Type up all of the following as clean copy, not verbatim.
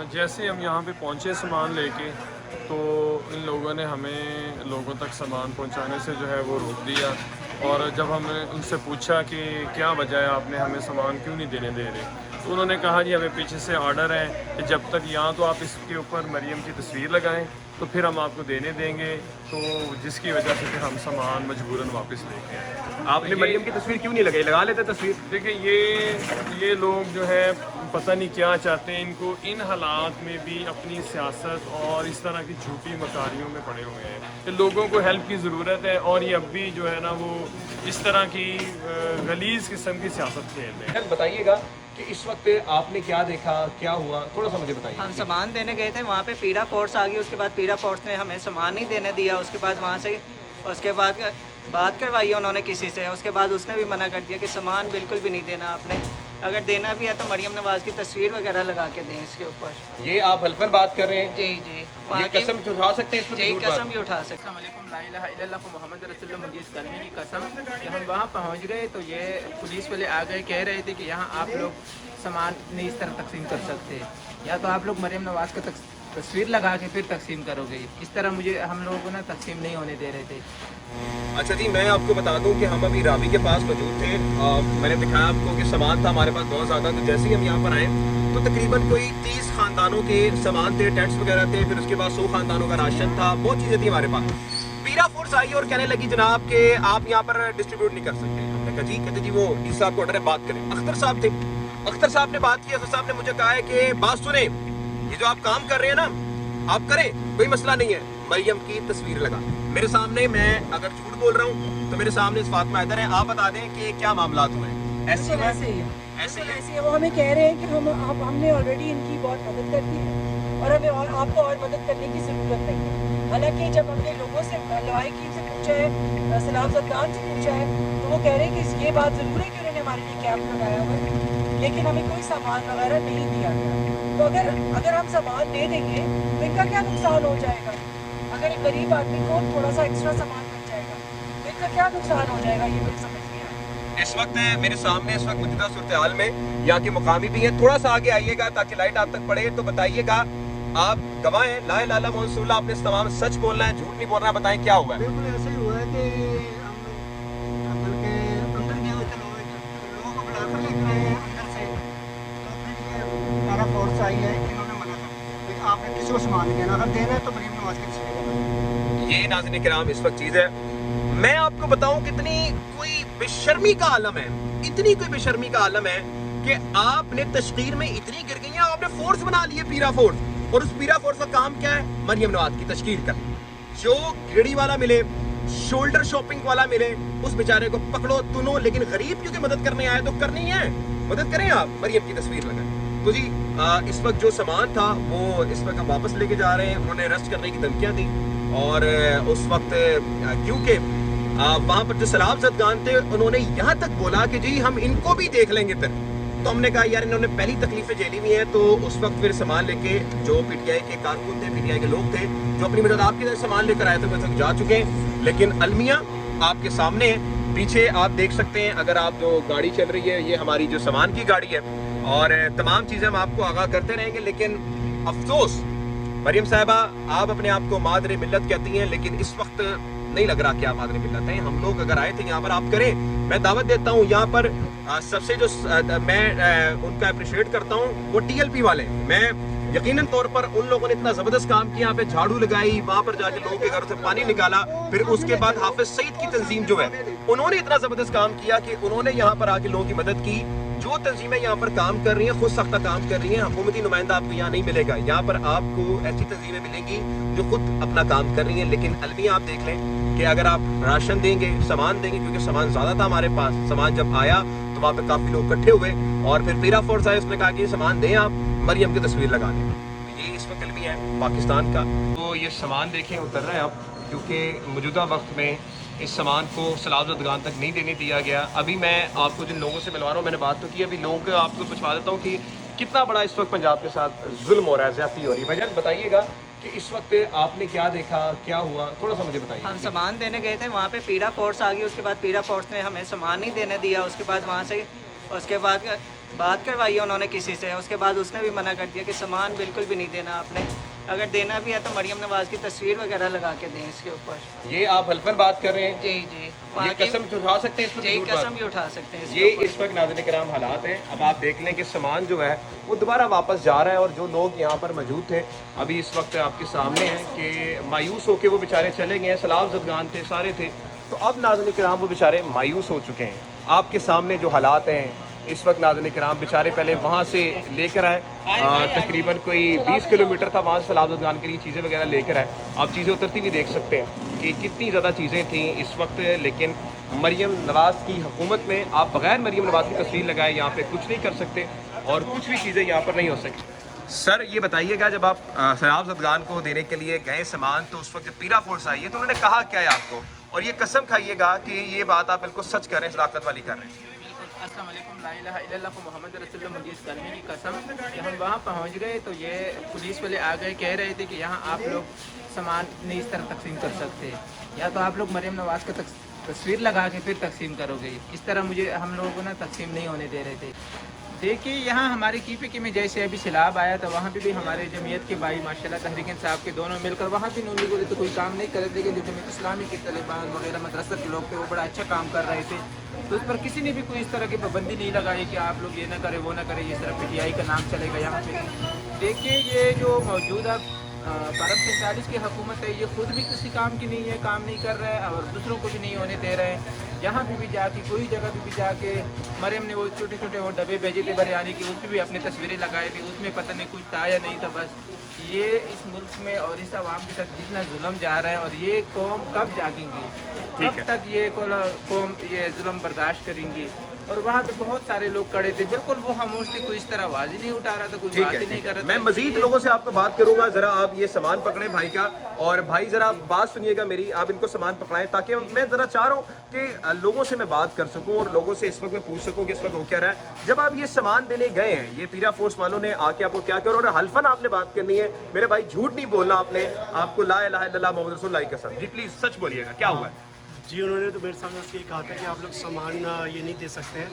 जैसे हम यहाँ पे पहुँचे सामान लेके, तो इन लोगों ने हमें लोगों तक सामान पहुँचाने से जो है वो रोक दिया। और जब हमने उनसे पूछा कि क्या वजह है, आपने हमें सामान क्यों नहीं देने दे रहे, तो उन्होंने कहा जी हमें पीछे से ऑर्डर है कि जब तक यहाँ तो आप इसके ऊपर मरियम की तस्वीर लगाएं तो फिर हम आपको देने देंगे। तो जिसकी वजह से फिर हम सामान मजबूरन वापस लेके आए। आपने मरियम की तस्वीर क्यों नहीं लगाई, लगा लेते तस्वीर? देखिए ये लोग जो है पता नहीं क्या चाहते हैं, इनको इन हालात में भी अपनी सियासत और इस तरह की झूठी मकारियों में पड़े हुए हैं कि लोगों को हेल्प की ज़रूरत है, और ये अब भी जो है ना वो इस तरह की गलीज किस्म की सियासत खेल रहे हैं। बताइएगा कि इस वक्त आपने क्या देखा, क्या हुआ, थोड़ा सा मुझे बताइए। हम सामान देने गए थे, वहाँ पे पीड़ा फोर्स आ गई। उसके बाद पीड़ा फोर्स ने हमें सामान नहीं देने दिया। उसके बाद वहाँ से उसके बाद बात करवाई उन्होंने किसी से। उसके बाद उसने भी मना कर दिया कि सामान बिल्कुल भी नहीं देना आपने, अगर देना भी है तो मरियम नवाज़ की तस्वीर वगैरह लगा के दें इसके ऊपर। ये आप हल्फन बात कर रहे हैं? जी जी, ये कसम उठा सकते हैं? जी कसम भी उठा सकते हैं। मोहम्मद रसूलुल्लाह मुजीज़ कलमे की कसम। जब हम वहाँ पहुँच गए तो ये पुलिस वाले आ गए, कह रहे थे कि यहाँ आप लोग सामान नहीं इस तरह तकसीम कर सकते, या तो आप लोग मरियम नवाज़ का तस्वीर लगा के फिर तकसीम करोगे। इस तरह मुझे हम लोगों को ना तकसीम नहीं होने दे रहे थे। अच्छा जी, मैं आपको बता दूं कि हम अभी रावी के पास मौजूद थे। मैंने दिखाया आपको कि सामान था हमारे पास बहुत ज़्यादा। तो जैसे ही हम यहाँ पर आए तो तकरीबन कोई 30 ख़ानदानों के सामान थे, टेंट्स वगैरह थे, फिर उसके बाद 100 ख़ानदानों का राशन था, बहुत चीज़ें थी हमारे पास। पीरा फोर्स आई और कहने लगी जनाब कि आप यहाँ पर डिस्ट्रीब्यूट नहीं कर सकते। हमने कहा जी, कहते जी वो डी साहब को ऑर्डर है, बात करें। अख्तर साहब थे, अख्तर साहब ने बात की। अख्तर साहब ने मुझे कहा है कि बात सुने, ये जो आप काम कर रहे हैं ना, आप करें, कोई मसला नहीं है, मरियम की तस्वीर लगा मेरे सामने। मैं अगर झूठ बोल रहा हूँ तो मेरे सामने फातिमा हैदर है, आप बता दें कि क्या मामला हुए हैं। ऐसे ही है। वो हमें कह रहे हैं कि हमने ऑलरेडी इनकी बहुत मदद कर दी है और हमें आपको और मदद करने की ज़रूरत नहीं है। हालांकि जब हमने लोगों से लवाहिकीन से पूछा है, सलाम ज़दगान से पूछा है, तो वो कह रहे हैं कि ये बात ज़रूर है कि उन्होंने हमारे लिए कैंप लगाया हुआ है, लेकिन हमें कोई सामान वगैरह नहीं दिया गया। तो अगर हम सामान दे देंगे तो इनका क्या नुकसान हो जाएगा? अगर एक गरीब आदमी को थोड़ा सा एक्स्ट्रा सामान मिल जाएगा तो इनका क्या नुकसान हो जाएगा, ये मुझे समझ नहीं आया। इस वक्त मेरे सामने इस वक्त मौजूदा सूरत हाल में यहाँ के मुकामी भी हैं। थोड़ा सा आगे आइएगा ताकि लाइट आप तक पड़े, तो बताइएगा, आप गवाह हैं, ला इलाहा इल्लल्लाह मुहम्मद रसूलुल्लाह, आपने इस तमाम सच बोलना है, झूठ नहीं बोलना है, बताएं क्या हुआ है। बिल्कुल ऐसा ही हुआ है कि हम बल्कि अंदर गए हुए थे, लोगों को बुलाकर लेकर आए हैं अंदर से। तो फिर ये पैरा फोर्स आई है, इन्होंने मना कर दिया कि आपने किसी को सामान नहीं देना, अगर देना है तो मरीम नवाज की तस्वीर लगाओ। ये नाज़रीन किराम इस वक्त चीज़ है, मैं आपको बताऊं कितनी कोई बेशर्मी का आलम है, इतनी कोई बेशर्मी का आलम है कि आपने तशकीर में इतनी गिर गई हैं, आपने फोर्स बना लिए, पीरा फोर्स। और उस पीरा फोर्स का काम क्या है? मरियम नवाज की तशकीर कर। जो गेड़ी वाला मिले, शोल्डर शॉपिंग वाला मिले, उस बेचारे को पकड़ो, तुनो, लेकिन गरीब क्योंकि मदद करने आए तो करनी है, मदद करें आप, मरियम की तस्वीर लगाएं। तो जी इस वक्त जो सामान था वो इस वक्त हम वापस लेके जा रहे हैं। उन्होंने अरेस्ट करने की धमकियाँ दी, और उस वक्त क्योंकि वहाँ पर जो सलाम ज़दगान थे उन्होंने यहाँ तक बोला कि जी हम इनको भी देख लेंगे फिर। तो हमने कहा यार इन्होंने पहली तकलीफें झेली हुई हैं। तो उस वक्त फिर सामान लेके जो पीटीआई के कारकुन थे, पीटीआई के लोग थे जो अपनी मदद आपकी तरह सामान लेकर आए थे, वो तक जा चुके हैं। लेकिन अलमिया आपके सामने है, पीछे आप देख सकते हैं, अगर आप जो गाड़ी चल रही है ये हमारी जो सामान की गाड़ी है, और तमाम चीज़ें हम आपको आगाह करते रहेंगे। लेकिन अफसोस मरियम साहिबा, आप अपने आप को मादरे मिल्लत कहती हैं, लेकिन इस वक्त नहीं लग रहा कि आप मादरे मिल्लत हैं। हम लोग अगर आए थे यहाँ पर, आप करें, मैं दावत देता हूँ यहाँ पर सबसे जो मैं उनका अप्रिशिएट करता हूँ वो टीएलपी वाले। मैं यकीनन तौर पर उन लोगों ने इतना ज़बरदस्त काम किया, यहाँ पे झाड़ू लगाई, वहाँ पर जाके लोगों के घरों से पानी निकाला, फिर उसके बाद हाफिज सईद की तंजीम जो है उन्होंने इतना ज़बरदस्त काम किया कि उन्होंने यहाँ पर आके लोगों की मदद की। जो तंजीमें यहाँ पर काम कर रही हैं, खुद सख्ता काम कर रही हैं, हुकूमती नुमाइंदा आपको यहाँ नहीं मिलेगा। यहाँ पर आपको ऐसी तंजीमें मिलेंगी जो खुद अपना काम कर रही हैं। लेकिन अलमिया आप देख लें कि अगर आप राशन देंगे, सामान देंगे, क्योंकि सामान ज़्यादा था हमारे पास, सामान जब आया तो वहाँ पे काफ़ी लोग इकट्ठे हुए और फिर पीरा फोर्स आए, उसने कहा कि सामान दें, आप मरियम की तस्वीर लगा दें। तो ये इस वक्त अलमिया है पाकिस्तान का। तो ये सामान देखें उतर रहे हैं आप, क्योंकि मौजूदा वक्त में इस सामान को सलाम ज़दगान तक नहीं देने दिया गया। अभी मैं आपको जिन लोगों से मिलवा रहा हूँ, मैंने बात तो की, अभी लोगों को आपको पूछवा देता हूँ कि कितना बड़ा इस वक्त पंजाब के साथ जुल्म हो रहा है, ज़्यादती हो रही है। भाईजान बताइएगा कि इस वक्त आपने क्या देखा, क्या हुआ, थोड़ा सा मुझे बताइए। हम सामान देने गए थे, वहाँ पे पीड़ा फोर्स आ गई। उसके बाद पीड़ा फोर्स ने हमें सामान नहीं देने दिया। उसके बाद वहाँ से उसके बाद बात करवाई है उन्होंने किसी से, उसके बाद उसने भी मना कर दिया कि सामान बिल्कुल भी नहीं देना आपने, अगर देना भी है तो मरियम नवाज की तस्वीर वगैरह लगा के दें इसके ऊपर। ये आप हल्फन बात कर रहे हैं? जी जी, ये वहाँ की कसम उठा सकते हैं इस पर? जी झूठ बात? कसम भी उठा सकते हैं ये इसके ऊपर। इस वक्त नाज़रीन किराम हालात हैं। अब आप देख लें कि सामान जो है वो दोबारा वापस जा रहा है, और जो लोग यहाँ पर मौजूद थे अभी इस वक्त आपके सामने हैं कि मायूस होकर वो बेचारे चले गए हैं। सलाम जदगान थे, सारे थे, तो अब नाज़रीन किराम वो बेचारे मायूस हो चुके हैं। आपके सामने जो हालात हैं इस वक्त नाज़रीन किराम, बेचारे पहले वहाँ से लेकर आए, तकरीबन कोई 20 किलोमीटर था वहाँ से सलाम जदगान के लिए चीज़ें वगैरह लेकर आए। आप चीज़ें उतरती भी देख सकते हैं कि कितनी ज़्यादा चीज़ें थी इस वक्त, लेकिन मरियम नवाज़ की हुकूमत में आप बगैर मरियम नवाज़ की तस्वीर लगाए यहाँ पे कुछ नहीं कर सकते, और कुछ भी चीज़ें यहाँ पर नहीं हो सकती। सर ये बताइएगा, जब आप सलाम जदगान को देने के लिए गए सामान, तो उस वक्त जब पीरा फोर्स आई है तो उन्होंने कहा क्या है आपको, और ये कसम खाइएगा कि ये बात आप बिल्कुल सच कर रहे हैं, सदाकत वाली कर रहे हैं? अस्सलाम वालेकुम, ला इलाहा इल्लल्लाह मोहम्मद रसूलुल्लाह मुझे इस कलमे की कसम कि हम वहाँ पहुँच गए तो ये पुलिस वाले आ गए, कह रहे थे कि यहाँ आप लोग सामान नहीं इस तरह तकसीम कर सकते, या तो आप लोग मरियम नवाज़ का तस्वीर लगा के फिर तकसीम करोगे, इस तरह मुझे हम लोगों को ना तकसीम नहीं होने दे रहे थे। देखिए यहाँ हमारे कीपे में जैसे अभी सैलाब आया था, वहाँ पे भी हमारे जमीयत के भाई माशाल्लाह तहरीक इंसाफ के दोनों मिलकर, वहाँ भी नून लीग तो कोई काम नहीं कर रहे थे, लेकिन जो जमीयत इस्लामी के तलिबान वगैरह मदरसा के लोग थे वो बड़ा अच्छा काम कर रहे थे, तो उस पर किसी ने भी कोई इस तरह की पाबंदी नहीं लगाई कि आप लोग ये ना करें वो ना करें, इस तरह PTI का नाम चलेगा यहाँ पे। देखिए ये जो मौजूदा 1247 की हुकूमत है, ये खुद भी किसी काम की नहीं है, काम नहीं कर रहा है और दूसरों को भी नहीं होने दे रहे हैं। यहाँ पे भी जाके कोई जगह पे भी जाके मरियम ने वो छोटे छोटे वो डब्बे भेजे थे बिरयानी के, उसमें भी अपनी तस्वीरें लगाई थी, उसमें पता नहीं कुछ था या नहीं था। बस ये इस मुल्क में और इस आवाम के साथ जितना जुल्म जा रहा है, और ये कौम कब जागेंगी, कब तक ये कौम ये जुल्म बर्दाश्त करेंगी। और वहाँ पे बहुत सारे लोग खड़े थे, बिल्कुल वो खामोश थे, कोई इस तरह आवाज़ ही नहीं उठा रहा था, कोई बात ही नहीं कर रहा था। मैं मजीद लोगों से आपको बात करूंगा, जरा आप ये सामान पकड़े भाई का, और भाई जरा बात सुनिएगा मेरी, आप इनको सामान पकड़ाएं ताकि मैं जरा चाह रहा हूँ कि लोगों से मैं बात कर सकूं और लोगों से इस वक्त मैं पूछ सकूं कि इस वक्त हो क्या रहा है। जब आप ये सामान देने गए हैं, ये पीरा फोर्स वालों ने आके आपको क्या करो, और हल्फन आपने बात करनी है मेरे भाई, झूठ नहीं बोलना आपने, आपको ला इलाहा इल्लल्लाह मोहम्मद रसूलुल्लाह की कसम। जी प्लीज सच बोलिएगा, क्या हुआ है? जी उन्होंने तो मेरे सामने उसके कहा था कि आप लोग सामान ये नहीं दे सकते हैं,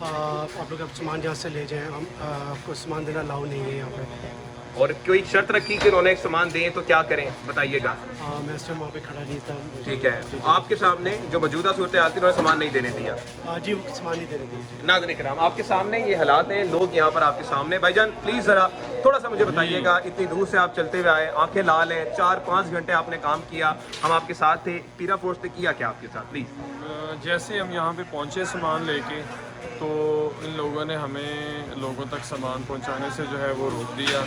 आप लोग अब सामान यहाँ से ले जाएं, हम आपको सामान देना अलाउ नहीं है यहाँ पे। और कोई शर्त रखी कि उन्होंने सामान दें तो क्या करें बताइएगा? मैं इस टाइम वहाँ पे खड़ा नहीं था। ठीक है, आपके सामने जो मौजूदा सूरत हाल थी, उन्होंने सामान नहीं देने दिया? जी वो सामान नहीं देने दिया। नाज़रीन किराम आपके सामने ये हालात हैं, लोग यहाँ पर आपके सामने। भाईजान प्लीज़ ज़रा थोड़ा सा मुझे बताइएगा, इतनी दूर से आप चलते हुए आए, आंखें लाल हैं, 4-5 घंटे आपने काम किया, हम आपके साथ थे, पीरा फोर्स ने किया क्या आपके साथ प्लीज़? जैसे हम यहाँ पे पहुँचे सामान लेके, तो इन लोगों ने हमें लोगों तक सामान पहुँचाने से जो है वो रोक दिया,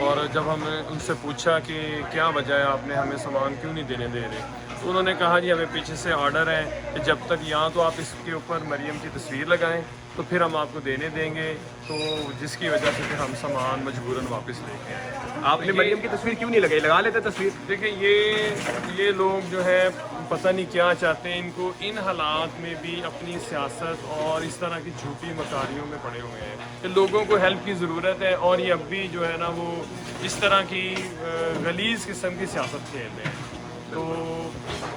और जब हमने उनसे पूछा कि क्या वजह है, आपने हमें सामान क्यों नहीं देने दे रहे, तो उन्होंने कहा जी हमें पीछे से ऑर्डर है कि जब तक यहाँ तो आप इसके ऊपर मरियम की तस्वीर लगाएं तो फिर हम आपको देने देंगे, तो जिसकी वजह से फिर हम सामान मजबूरन वापस लेके आए। आपने मरियम की तस्वीर क्यों नहीं लगाई? लगा लेते तस्वीर। देखिए ये लोग जो है पता नहीं क्या चाहते हैं, इनको इन हालात में भी अपनी सियासत और इस तरह की झूठी मकारियों में पड़े हुए हैं कि लोगों को हेल्प की ज़रूरत है, और ये अब भी जो है ना वो इस तरह की गलीज़ किस्म की सियासत खेल रहे हैं। तो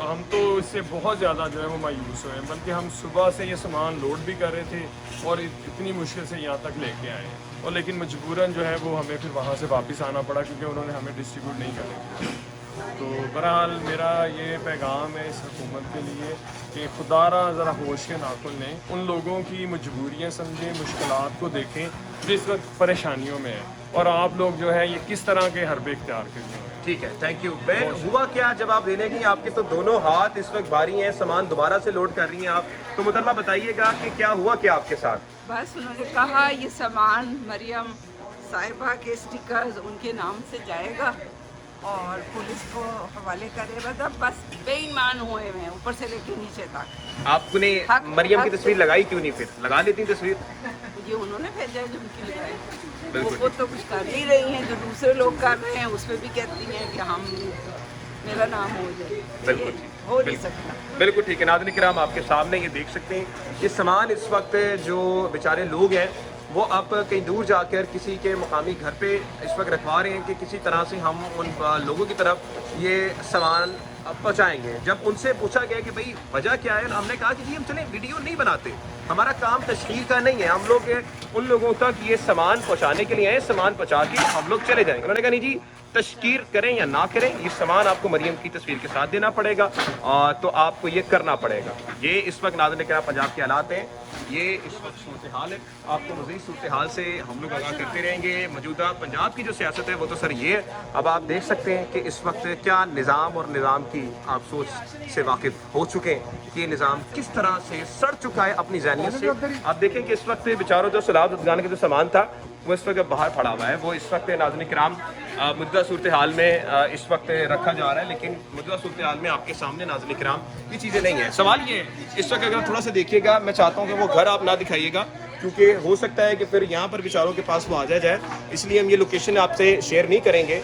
हम तो इससे बहुत ज़्यादा जो है वो मायूस हुए हैं, बल्कि हम सुबह से ये सामान लोड भी कर रहे थे और इतनी मुश्किल से यहाँ तक लेके आए हैं, और लेकिन मजबूरन जो है वो हमें फिर वहाँ से वापस आना पड़ा क्योंकि उन्होंने हमें डिस्ट्रीब्यूट नहीं करने। तो बहरहाल मेरा ये पैगाम है इस हुकूमत के लिए कि खुदारा ज़रा होश के नाखुन लें, उन लोगों की मजबूरियाँ समझें, मुश्किलात को देखें जो इस वक्त परेशानियों में है, और आप लोग जो है ये किस तरह के हरबे इख्तियार कर रहे हैं। ठीक है, थैंक यू। मैं हुआ क्या जब आप देने गई, आपके तो दोनों हाथ इस वक्त भारी हैं, सामान दोबारा से लोड कर रही हैं आप, तो मुतल्ला बताइएगा कि क्या हुआ क्या आपके साथ? बस उन्होंने कहा ये सामान मरियम साहिबा के स्टिकर्स उनके नाम से जाएगा और पुलिस को हवाले करे, मतलब बस बेईमान हुए हैं ऊपर से लेके नीचे तक। आपने मरियम की तस्वीर लगाई क्यों नहीं? फिर लगा लेती तस्वीर। ये उन्होंने भेजा है झुमकी लगाई, वो तो कुछ कर नहीं रही हैं, जो दूसरे लोग कर रहे हैं उसमें भी कहती हैं कि हम मेरा नाम हो जाए, बिल्कुल हो नहीं सकता। बिल्कुल ठीक है। नाज़रीन किराम आपके सामने ये देख सकते हैं, ये सामान इस वक्त जो बेचारे लोग हैं वो अब कहीं दूर जाकर किसी के मकामी घर पे इस वक्त रखवा रहे हैं कि किसी तरह से हम उन लोगों की तरफ ये सामान पहुंचाएंगे। जब उनसे पूछा गया कि भाई वजह क्या है, हमने कहा कि जी हम चले वीडियो नहीं बनाते, हमारा काम तशहीर का नहीं है, हम लोग उन लोगों तक ये सामान पहुंचाने के लिए आए, सामान पहुंचा के हम लोग चले जाएंगे। उन्होंने कहा नहीं जी तशकीर करें या ना करें, ये सामान आपको मरियम की तस्वीर के साथ देना पड़ेगा, तो आपको ये करना पड़ेगा। ये इस वक्त नाज़रीन किराम पंजाब के हालात हैं, ये इस वक्त सूरत हाल है। आपको मज़ीद सूरत हाल से हम लोग आगाह करते रहेंगे। मौजूदा पंजाब की जो सियासत है वो तो सर ये है, अब आप देख सकते हैं कि इस वक्त क्या निज़ाम और निज़ाम की आप सोच से वाकिफ़ हो चुके हैं कि ये निज़ाम किस तरह से सड़ चुका है अपनी ज़हनियत से। आप देखें कि इस वक्त बेचारों जो सैलाब ज़दगान का जो सामान था वो इस वक्त बाहर पड़ा हुआ है, वो इस वक्त नाज़रीन किराम मुद्दा सूरत हाल में इस वक्त रखा जा रहा है, लेकिन मुद्दा सूरत हाल में आपके सामने नाज़रीन किराम ये चीज़ें नहीं हैं। सवाल ये है इस वक्त अगर थोड़ा सा देखिएगा, मैं चाहता हूँ कि वो घर आप ना दिखाइएगा, क्योंकि हो सकता है कि फिर यहाँ पर बेचारों के पास वो आ जाए, इसलिए हम ये लोकेशन आपसे शेयर नहीं करेंगे।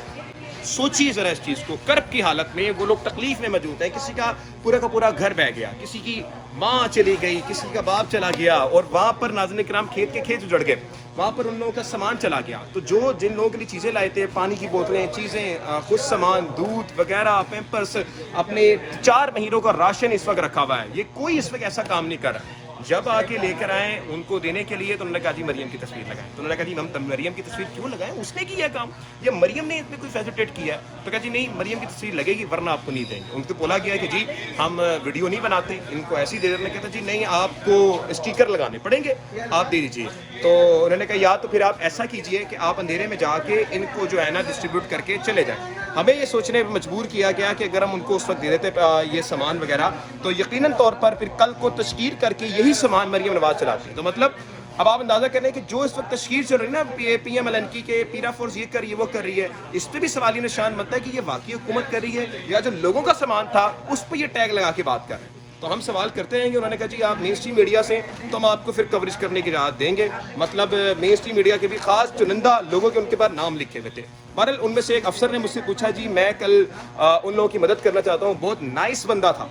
सोचिए ज़रा इस चीज़ को, कर्ब की हालत में वो लोग तकलीफ में मौजूद हैं, किसी का पूरा घर बह गया, किसी की माँ चली गई, किसी का बाप चला गया, और वहाँ पर नाज़रीन किराम खेत के खेत उजड़ गए, वहाँ पर उन लोगों का सामान चला गया। तो जो जिन लोगों के लिए चीज़ें लाए थे, पानी की बोतलें, चीज़ें, कुछ सामान, दूध वगैरह, पैम्पर्स, अपने 4 महीनों का राशन इस वक्त रखा हुआ है, ये कोई इस वक्त ऐसा काम नहीं कर रहा। जब आके लेकर आए उनको देने के लिए तो उन्होंने कहा जी मरियम की तस्वीर लगाएं, तो उन्होंने कहा जी हम मरियम की तस्वीर क्यों लगाएं, उसने किया काम, या मरियम ने इसमें कोई फैसिलिटेट किया है? तो कहा जी नहीं मरियम की तस्वीर लगेगी वरना आपको नहीं देंगे। उनको बोला गया कि जी हम वीडियो नहीं बनाते, इनको ऐसी दे देने, कहता जी नहीं आपको स्टिकर लगाने पड़ेंगे, आप दे दीजिए। तो उन्होंने कहा या तो फिर आप ऐसा कीजिए कि आप अंधेरे में जाके इनको जो है ना डिस्ट्रीब्यूट करके चले जाएं। हमें ये सोचने पर मजबूर किया गया कि अगर हम उनको उस वक्त दे देते ये सामान वगैरह, तो यकीनन तौर पर फिर कल को तशकीर करके यही सामान मरियम नवाज चलाती है। तो मतलब अब आप अंदाजा करें कि जो इस वक्त तशकीर चल रही है ना PMLN के पीरा फोर्स ये कर रही है वो कर रही है, इस पर भी सवाल निशान बनता है कि ये वाकई हुकूमत कर रही है या जो लोगों का सामान था उस पर ये टैग लगा के बात कर रहे हैं। तो हम सवाल करते हैं कि उन्होंने कहा जी आप मेन स्ट्रीम मीडिया से तो हम आपको फिर कवरेज करने की इजाज़त देंगे, मतलब मेन स्ट्रीम मीडिया के भी खास चुनिंदा लोगों के उनके पास नाम लिखे हुए थे। बहरहाल उनमें से एक अफसर ने मुझसे पूछा जी मैं कल उन लोगों की मदद करना चाहता हूँ, बहुत नाइस बंदा था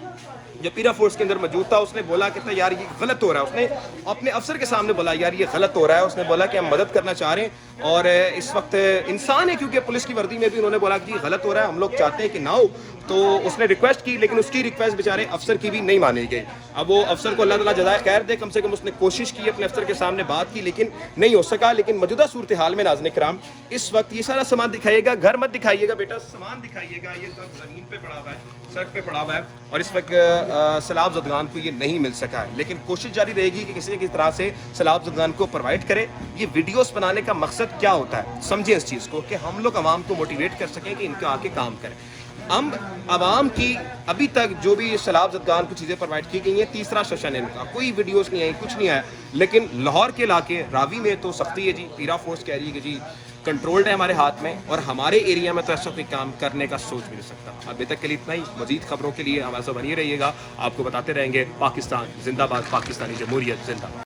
जो पीरा फोर्स के अंदर मौजूद था, उसने बोला कि यार ये गलत हो रहा है, उसने अपने अफसर के सामने बोला यार ये गलत हो रहा है, उसने बोला कि हम मदद करना चाह रहे हैं और इस वक्त इंसान है क्योंकि पुलिस की वर्दी में भी उन्होंने बोला कि गलत हो रहा है, हम लोग चाहते हैं कि ना हो। तो उसने रिक्वेस्ट की लेकिन उसकी रिक्वेस्ट बेचारे अफसर की भी नहीं मानी गई। अब वो अफसर को अल्लाह ताला जज़ाए खैर दे, कम से कम उसने कोशिश की अपने अफसर के सामने बात की लेकिन नहीं हो सका। लेकिन मौजूदा सूरत हाल में नाज़रीन किराम इस वक्त ये सारा सामान दिखाइएगा, घर मत दिखाइएगा बेटा, सामान दिखाइएगा, ये सब ज़मीन पे पड़ा हुआ है, सड़क पे पड़ा हुआ है और इस वक्त सैलाब ज़दगान को ये नहीं मिल सका है। लेकिन कोशिश जारी रहेगी कि किसी न किसी तरह से सैलाब ज़दगान को प्रोवाइड करे। ये वीडियोस बनाने का मकसद क्या होता है, समझें इस चीज़ को कि हम लोग आवाम को मोटिवेट कर सकें कि इनका आके काम करें। हम आवाम की अभी तक जो भी सैलाब ज़दगान को चीज़ें प्रोवाइड की गई हैं, तीसरा सेशन है इनका, कोई वीडियोस नहीं आई, कुछ नहीं आया। लेकिन लाहौर के इलाके रावी में तो सख्ती है जी, पीरा फोर्स कह रही है कि जी कंट्रोल्ड है हमारे हाथ में और हमारे एरिया में तो ऐसा कोई काम करने का सोच भी नहीं सकता। अभी तक के लिए इतना ही। मजीद खबरों के लिए हमारे साथ बनी रहिएगा, आपको बताते रहेंगे। पाकिस्तान जिंदाबाद, पाकिस्तानी जमहूरियत जिंदाबाद।